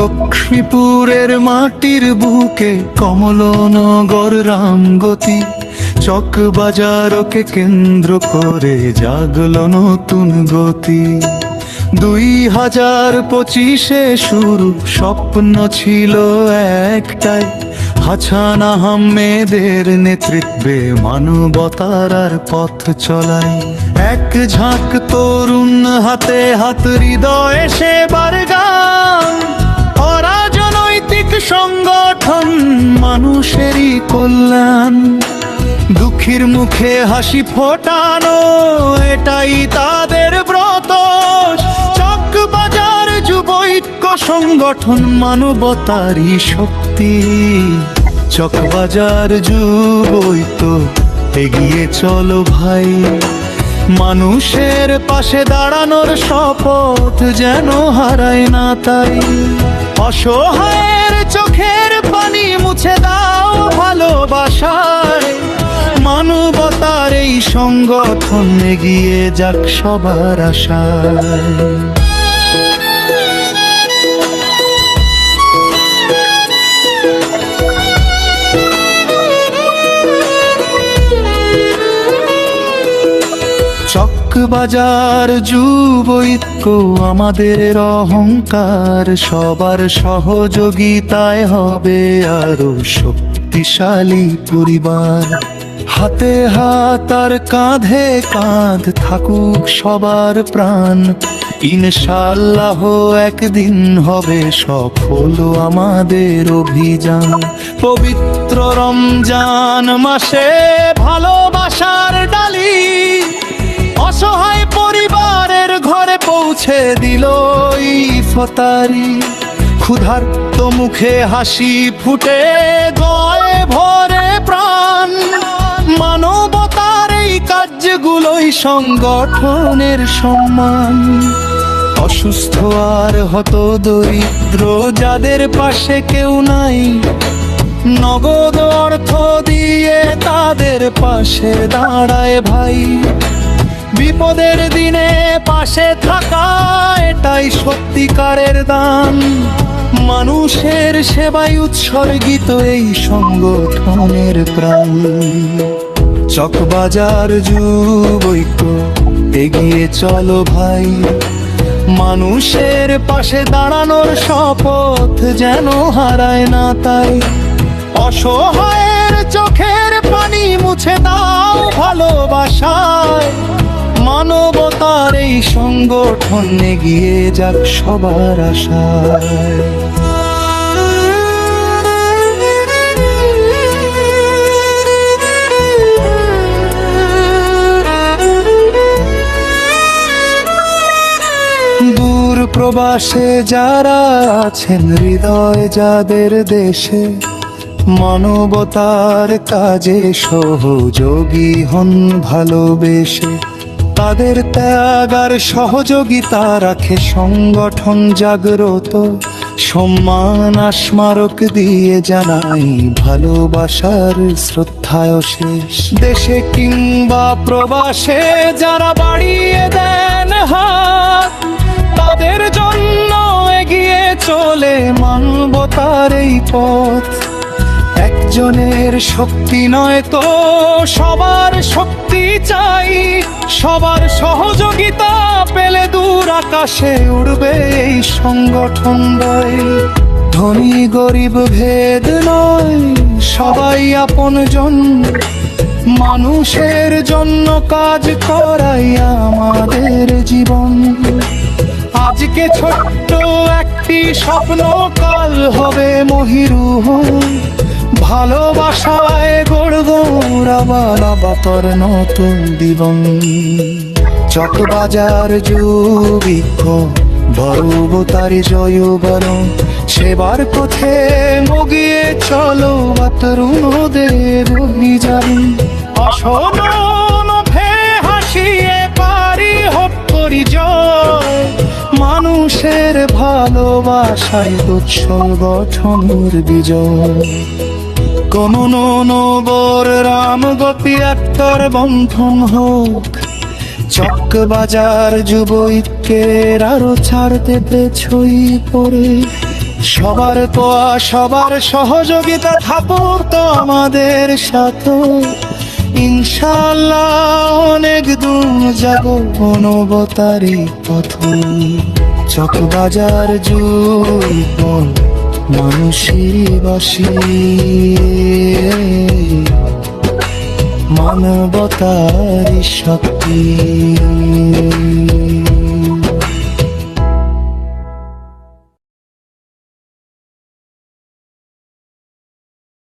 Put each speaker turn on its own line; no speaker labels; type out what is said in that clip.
লক্ষ্মীপুরের মাটির বুকে কমলনগর রামগতি, চক বাজারকে কেন্দ্র করে জাগলো নতুন গতি। 2025-এ শুরু, স্বপ্ন ছিল একটাই, হাসান আহমেদের নেতৃত্বে মানবতার আর পথ চলাই। এক ঝাঁক তরুণ হাতে হাত, হৃদয়ে সেবার গান, অরাজনৈতিক সংগঠন মানুষেরই কল্যাণ। দুঃখীর মুখে হাসি ফোটানো, এটাই তাদের ব্রত। চকবাজার যুব ঐক্য সংগঠন মানবতারই শক্তি। চকবাজার যুব ঐক্য, এগিয়ে চলো ভাই, মানুষের পাশে দাঁড়ানোর শপথ যেন হারায় না তাই। অসহায়ের চোখের পানি মুছে দাও ভালোবাসায়, মানবতার এই সংগঠন এগিয়ে যাক সবার আশায়। চকবাজার যুব ঐক্য আমাদের অহংকার, সবার সহযোগিতায় হবে আরো শক্তিশালী পরিবার। হাতে হাত আর কাঁধে কাঁধ থাকুক সবার প্রাণ, ইনশাআল্লাহ একদিন হবে সফল আমাদের অভিযান। পবিত্র রমজান মাসে ভালোবাসার ডালি, অসহায় পরিবারের ঘরে পৌঁছে দিল ইফতারি। ক্ষুধার্ত মুখে হাসি ফুটে, গয়ে ভরে প্রাণ, মানবতার এই কাজগুলোই সংগঠনের সম্মান। অসুস্থ আর হত দরিদ্র যাদের পাশে কেউ নাই, নগদ অর্থ দিয়ে তাদের পাশে দাঁড়ায় ভাই। বিপদের দিনে পাশে থাকা, এটাই সত্যিকারের দান। মানুষের সেবায় উৎসর্গিত এই সংগঠনের প্রাণ। চকবাজার যুব ঐক্য, এগিয়ে চলো ভাই, মানুষের পাশে দাঁড়ানোর শপথ যেন হারায় না তাই। অসহায়ের চোখের পানি মুছে দাও ভালোবাসায়, মানবতার এই সংগঠন এগিয়ে যাক সবার আশায়। দূর প্রবাসে যারা আছেন, হৃদয় যাদের দেশে, মানবতার কাজে সহযোগী হন ভালোবেসে। তাদের ত্যাগ আর সহযোগিতা রাখে সংগঠন জাগ্রত। সম্মান স্মারক দিয়ে জানাই ভালোবাসার শ্রদ্ধায় শেষ। দেশে কিংবা প্রবাসে যারা বাড়িয়ে দেন হাত, তাদের জন্য এগিয়ে চলে মানবতার এই পথ। একজনের শক্তি নয় তো সবার শক্তি চাই, সবার সহযোগিতা পেলে দূর আকাশে উড়বে এই সংগঠন বয়। ধনী গরিব ভেদ নয়, সবাই আপনজন, মানুষের জন্য কাজ করাই আমাদের জীবন। আজকে ছোট্ট একটি স্বপ্ন, কাল হবে মহিরুহ। ভালোবাসায় গড়ব রাবালাবাতর নতুন জীবন। চকবাজার যুব ঐক্য, বড় তারি জয় বলো, সেবার পথে মগিয়ে চলো তরুণদের অভিযান। অসরণ ভে হাসিয়ে পারি হোক পরিচয়, মানুষের ভালোবাসায় উৎসল গঠনের বিজয়। কোন নবর রাম গতি একটার বন্ধন হোক, চকবাজার যুব ঐক্যের আরো ছাড় দেবে ছই পড়ে। সবার তোয়া সবার সহযোগিতা থাকুক তো আমাদের সাথে, ইনশাআল্লাহ অনেক দূর যাব মানবতারই পথ। চকবাজার জুড়ে মানুষেরই বাসি, মানবতারই শক্তি।